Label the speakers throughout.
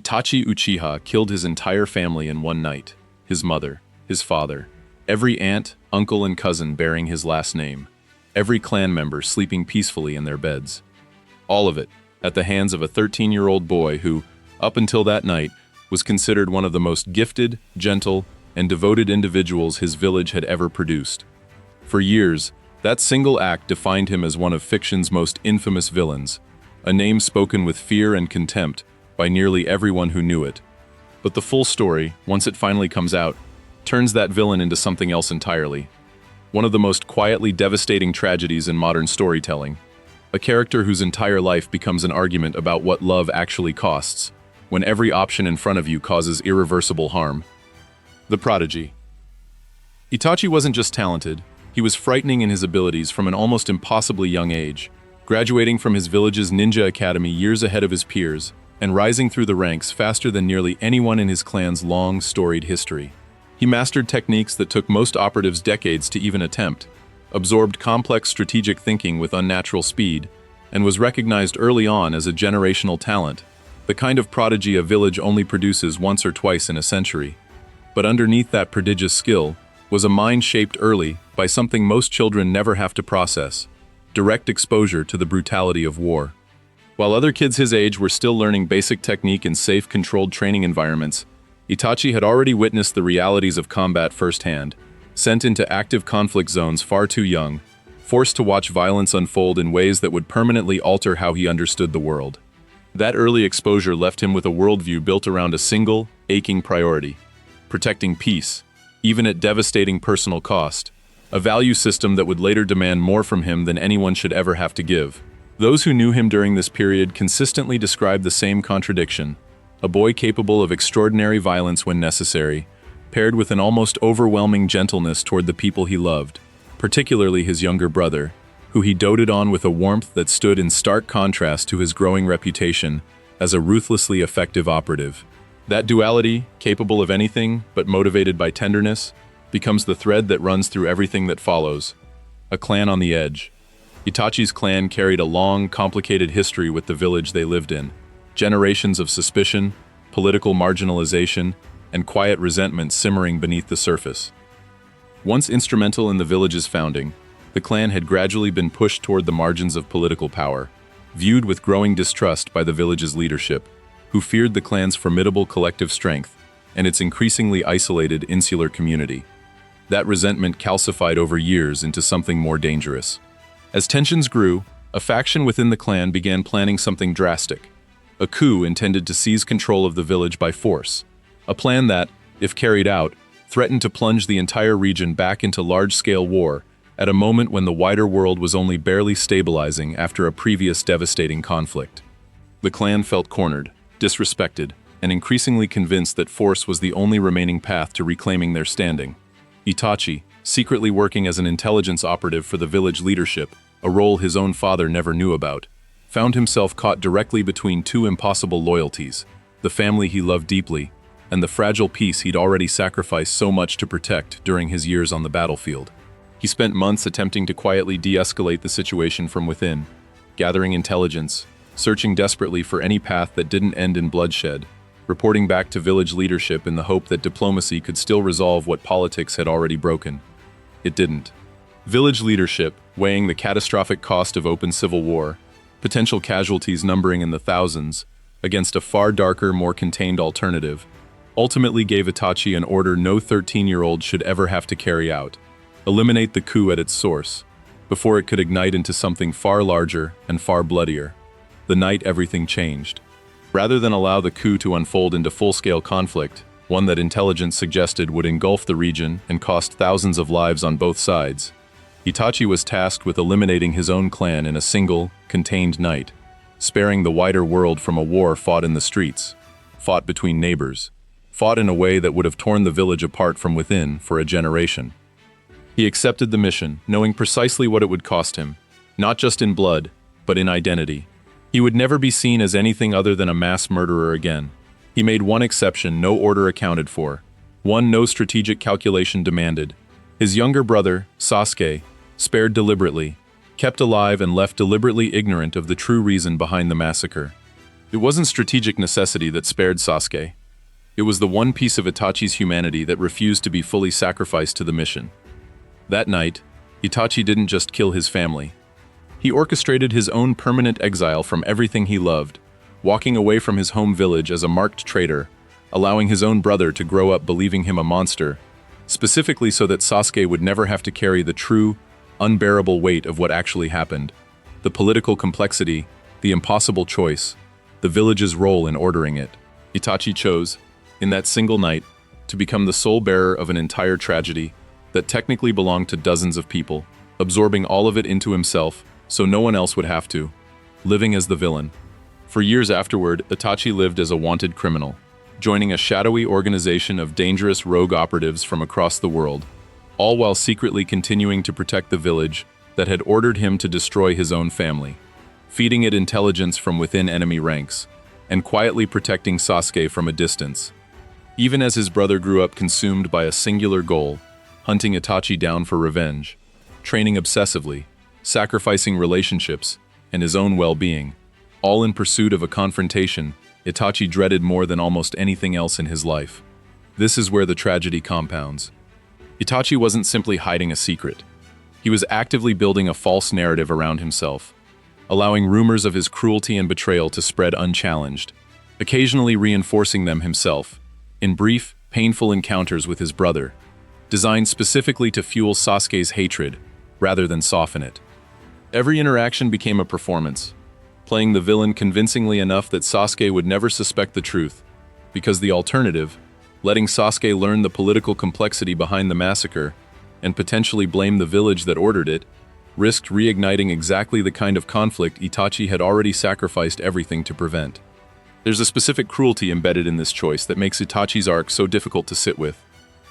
Speaker 1: Itachi Uchiha killed his entire family in one night. His mother, his father, every aunt, uncle, and cousin bearing his last name. Every clan member sleeping peacefully in their beds. All of it at the hands of a 13-year-old boy who, up until that night, was considered one of the most gifted, gentle, and devoted individuals his village had ever produced. For years, that single act defined him as one of fiction's most infamous villains, a name spoken with fear and contempt by nearly everyone who knew it. But the full story, once it finally comes out, turns that villain into something else entirely. One of the most quietly devastating tragedies in modern storytelling. A character whose entire life becomes an argument about what love actually costs, when every option in front of you causes irreversible harm. The Prodigy. Itachi wasn't just talented, he was frightening in his abilities from an almost impossibly young age, graduating from his village's ninja academy years ahead of his peers, and rising through the ranks faster than nearly anyone in his clan's long, storied history. He mastered techniques that took most operatives decades to even attempt, absorbed complex strategic thinking with unnatural speed, and was recognized early on as a generational talent, the kind of prodigy a village only produces once or twice in a century. But underneath that prodigious skill was a mind shaped early by something most children never have to process: direct exposure to the brutality of war. While other kids his age were still learning basic technique in safe, controlled training environments, Itachi had already witnessed the realities of combat firsthand, sent into active conflict zones far too young, forced to watch violence unfold in ways that would permanently alter how he understood the world. That early exposure left him with a worldview built around a single, aching priority: protecting peace, even at devastating personal cost, a value system that would later demand more from him than anyone should ever have to give. Those who knew him during this period consistently described the same contradiction: a boy capable of extraordinary violence when necessary, paired with an almost overwhelming gentleness toward the people he loved, particularly his younger brother, who he doted on with a warmth that stood in stark contrast to his growing reputation as a ruthlessly effective operative. That duality, capable of anything but motivated by tenderness, becomes the thread that runs through everything that follows. A clan on the edge. Itachi's clan carried a long, complicated history with the village they lived in. Generations of suspicion, political marginalization, and quiet resentment simmering beneath the surface. Once instrumental in the village's founding, the clan had gradually been pushed toward the margins of political power, viewed with growing distrust by the village's leadership, who feared the clan's formidable collective strength and its increasingly isolated insular community. That resentment calcified over years into something more dangerous. As tensions grew, a faction within the clan began planning something drastic: a coup intended to seize control of the village by force. A plan that, if carried out, threatened to plunge the entire region back into large-scale war at a moment when the wider world was only barely stabilizing after a previous devastating conflict. The clan felt cornered, disrespected, and increasingly convinced that force was the only remaining path to reclaiming their standing. Itachi, secretly working as an intelligence operative for the village leadership, a role his own father never knew about, found himself caught directly between two impossible loyalties: the family he loved deeply, and the fragile peace he'd already sacrificed so much to protect during his years on the battlefield. He spent months attempting to quietly de-escalate the situation from within, gathering intelligence, searching desperately for any path that didn't end in bloodshed, reporting back to village leadership in the hope that diplomacy could still resolve what politics had already broken. It didn't. Village leadership, weighing the catastrophic cost of open civil war, potential casualties numbering in the thousands, against a far darker, more contained alternative, ultimately gave Itachi an order no 13-year-old should ever have to carry out: eliminate the coup at its source, before it could ignite into something far larger and far bloodier. The night everything changed. Rather than allow the coup to unfold into full-scale conflict, one that intelligence suggested would engulf the region and cost thousands of lives on both sides, Itachi was tasked with eliminating his own clan in a single, contained night, sparing the wider world from a war fought in the streets, fought between neighbors, fought in a way that would have torn the village apart from within for a generation. He accepted the mission, knowing precisely what it would cost him, not just in blood, but in identity. He would never be seen as anything other than a mass murderer again. He made one exception no order accounted for, one no strategic calculation demanded. His younger brother, Sasuke, spared deliberately, kept alive and left deliberately ignorant of the true reason behind the massacre. It wasn't strategic necessity that spared Sasuke. It was the one piece of Itachi's humanity that refused to be fully sacrificed to the mission. That night, Itachi didn't just kill his family. He orchestrated his own permanent exile from everything he loved, walking away from his home village as a marked traitor, allowing his own brother to grow up believing him a monster, specifically so that Sasuke would never have to carry the true, unbearable weight of what actually happened. The political complexity, the impossible choice, the village's role in ordering it. Itachi chose, in that single night, to become the sole bearer of an entire tragedy that technically belonged to dozens of people, absorbing all of it into himself so no one else would have to, living as the villain. For years afterward, Itachi lived as a wanted criminal, joining a shadowy organization of dangerous rogue operatives from across the world, all while secretly continuing to protect the village that had ordered him to destroy his own family, feeding it intelligence from within enemy ranks, and quietly protecting Sasuke from a distance. Even as his brother grew up consumed by a singular goal, hunting Itachi down for revenge, training obsessively, sacrificing relationships, and his own well-being, all in pursuit of a confrontation Itachi dreaded more than almost anything else in his life. This is where the tragedy compounds. Itachi wasn't simply hiding a secret. He was actively building a false narrative around himself, allowing rumors of his cruelty and betrayal to spread unchallenged, occasionally reinforcing them himself, in brief, painful encounters with his brother, designed specifically to fuel Sasuke's hatred, rather than soften it. Every interaction became a performance, playing the villain convincingly enough that Sasuke would never suspect the truth, because the alternative, letting Sasuke learn the political complexity behind the massacre and potentially blame the village that ordered it, risked reigniting exactly the kind of conflict Itachi had already sacrificed everything to prevent. There's a specific cruelty embedded in this choice that makes Itachi's arc so difficult to sit with.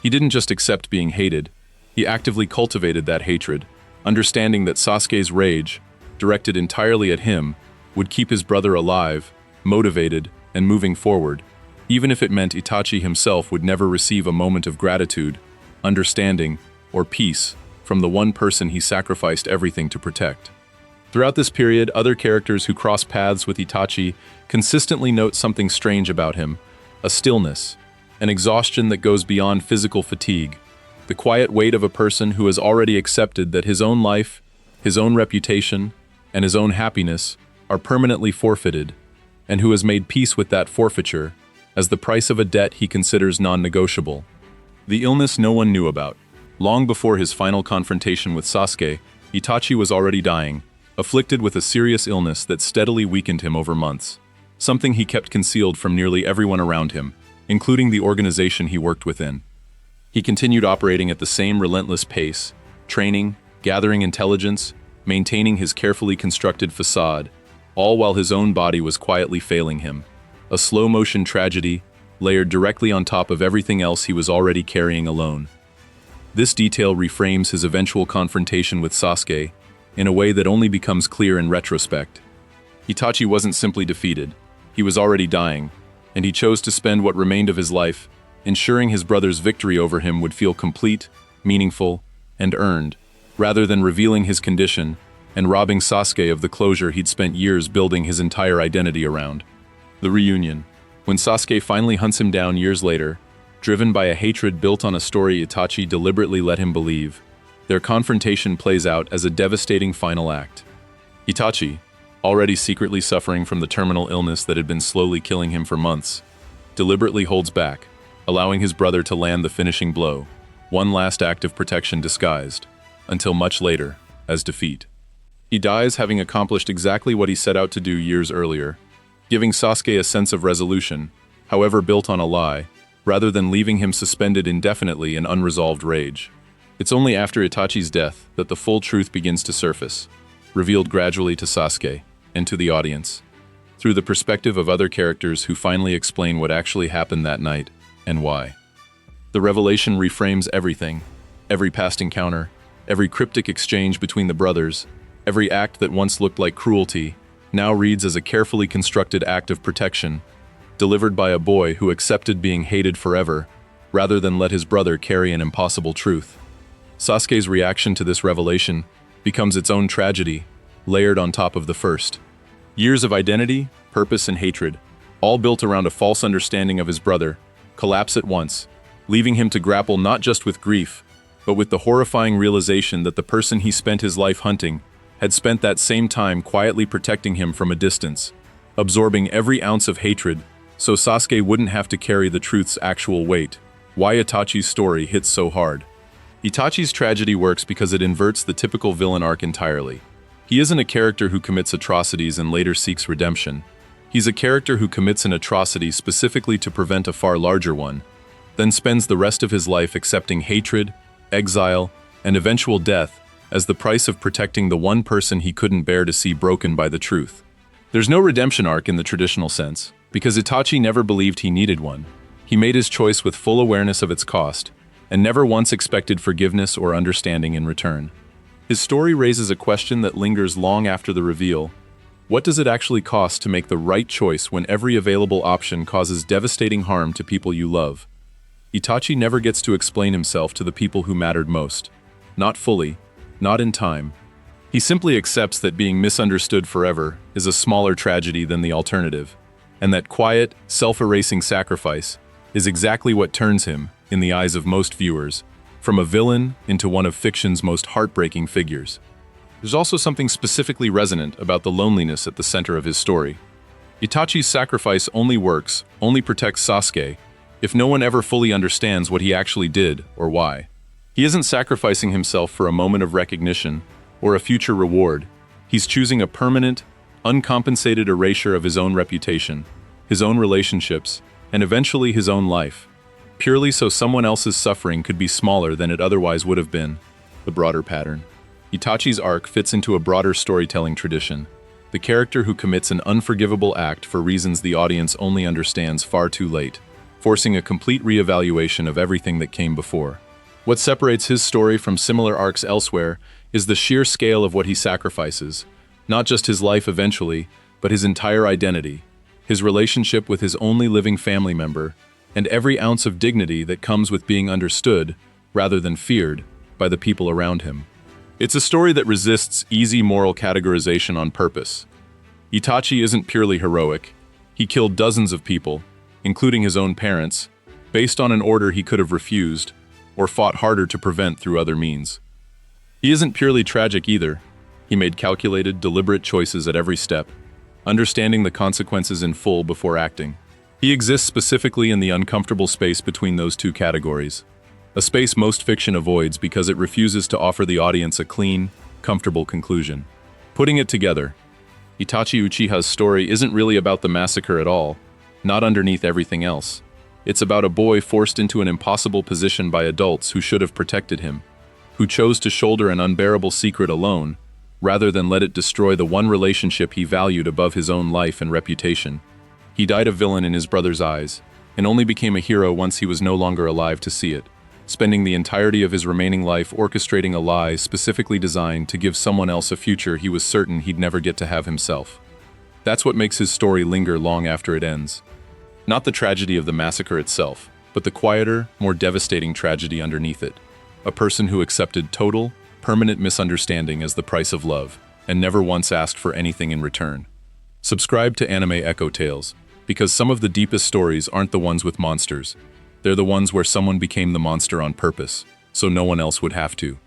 Speaker 1: He didn't just accept being hated, he actively cultivated that hatred, understanding that Sasuke's rage, directed entirely at him, would keep his brother alive, motivated, and moving forward, even if it meant Itachi himself would never receive a moment of gratitude, understanding, or peace from the one person he sacrificed everything to protect. Throughout this period, other characters who cross paths with Itachi consistently note something strange about him, a stillness, an exhaustion that goes beyond physical fatigue, the quiet weight of a person who has already accepted that his own life, his own reputation, and his own happiness are permanently forfeited, and who has made peace with that forfeiture as the price of a debt he considers non-negotiable. The illness no one knew about. Long before his final confrontation with Sasuke, Itachi was already dying, afflicted with a serious illness that steadily weakened him over months, something he kept concealed from nearly everyone around him, including the organization he worked within. He continued operating at the same relentless pace, training, gathering intelligence, maintaining his carefully constructed facade, all while his own body was quietly failing him, a slow-motion tragedy layered directly on top of everything else he was already carrying alone. This detail reframes his eventual confrontation with Sasuke in a way that only becomes clear in retrospect. Itachi wasn't simply defeated, he was already dying, and he chose to spend what remained of his life ensuring his brother's victory over him would feel complete, meaningful, and earned, rather than revealing his condition and robbing Sasuke of the closure he'd spent years building his entire identity around. The reunion. When Sasuke finally hunts him down years later, driven by a hatred built on a story Itachi deliberately let him believe, their confrontation plays out as a devastating final act. Itachi, already secretly suffering from the terminal illness that had been slowly killing him for months, deliberately holds back, allowing his brother to land the finishing blow, one last act of protection disguised, until much later, as defeat. He dies having accomplished exactly what he set out to do years earlier, giving Sasuke a sense of resolution, however built on a lie, rather than leaving him suspended indefinitely in unresolved rage. It's only after Itachi's death that the full truth begins to surface, revealed gradually to Sasuke and to the audience, through the perspective of other characters who finally explain what actually happened that night and why. The revelation reframes everything, every past encounter, every cryptic exchange between the brothers, every act that once looked like cruelty now reads as a carefully constructed act of protection, delivered by a boy who accepted being hated forever, rather than let his brother carry an impossible truth. Sasuke's reaction to this revelation becomes its own tragedy, layered on top of the first. Years of identity, purpose, and hatred, all built around a false understanding of his brother, collapse at once, leaving him to grapple not just with grief, but with the horrifying realization that the person he spent his life hunting had spent that same time quietly protecting him from a distance, absorbing every ounce of hatred so Sasuke wouldn't have to carry the truth's actual weight. Why Itachi's story hits so hard. Itachi's tragedy works because it inverts the typical villain arc entirely. He isn't a character who commits atrocities and later seeks redemption. He's a character who commits an atrocity specifically to prevent a far larger one, then spends the rest of his life accepting hatred, exile, and eventual death as the price of protecting the one person he couldn't bear to see broken by the truth. There's no redemption arc in the traditional sense, because Itachi never believed he needed one. He made his choice with full awareness of its cost, and never once expected forgiveness or understanding in return. His story raises a question that lingers long after the reveal. What does it actually cost to make the right choice when every available option causes devastating harm to people you love? Itachi never gets to explain himself to the people who mattered most. Not fully, not in time. He simply accepts that being misunderstood forever is a smaller tragedy than the alternative, and that quiet, self-erasing sacrifice is exactly what turns him, in the eyes of most viewers, from a villain into one of fiction's most heartbreaking figures. There's also something specifically resonant about the loneliness at the center of his story. Itachi's sacrifice only works, only protects Sasuke, if no one ever fully understands what he actually did or why. He isn't sacrificing himself for a moment of recognition or a future reward. He's choosing a permanent, uncompensated erasure of his own reputation, his own relationships, and eventually his own life, purely so someone else's suffering could be smaller than it otherwise would have been. The broader pattern. Itachi's arc fits into a broader storytelling tradition, the character who commits an unforgivable act for reasons the audience only understands far too late, forcing a complete reevaluation of everything that came before. What separates his story from similar arcs elsewhere is the sheer scale of what he sacrifices, not just his life eventually, but his entire identity, his relationship with his only living family member, and every ounce of dignity that comes with being understood, rather than feared, by the people around him. It's a story that resists easy moral categorization on purpose. Itachi isn't purely heroic. He killed dozens of people, including his own parents, based on an order he could have refused, or fought harder to prevent through other means. He isn't purely tragic either. He made calculated, deliberate choices at every step, understanding the consequences in full before acting. He exists specifically in the uncomfortable space between those two categories, a space most fiction avoids because it refuses to offer the audience a clean, comfortable conclusion. Putting it together, Itachi Uchiha's story isn't really about the massacre at all, not underneath everything else. It's about a boy forced into an impossible position by adults who should have protected him, who chose to shoulder an unbearable secret alone, rather than let it destroy the one relationship he valued above his own life and reputation. He died a villain in his brother's eyes, and only became a hero once he was no longer alive to see it, spending the entirety of his remaining life orchestrating a lie specifically designed to give someone else a future he was certain he'd never get to have himself. That's what makes his story linger long after it ends. Not the tragedy of the massacre itself, but the quieter, more devastating tragedy underneath it. A person who accepted total, permanent misunderstanding as the price of love, and never once asked for anything in return. Subscribe to Anime Echo Tales, because some of the deepest stories aren't the ones with monsters. They're the ones where someone became the monster on purpose, so no one else would have to.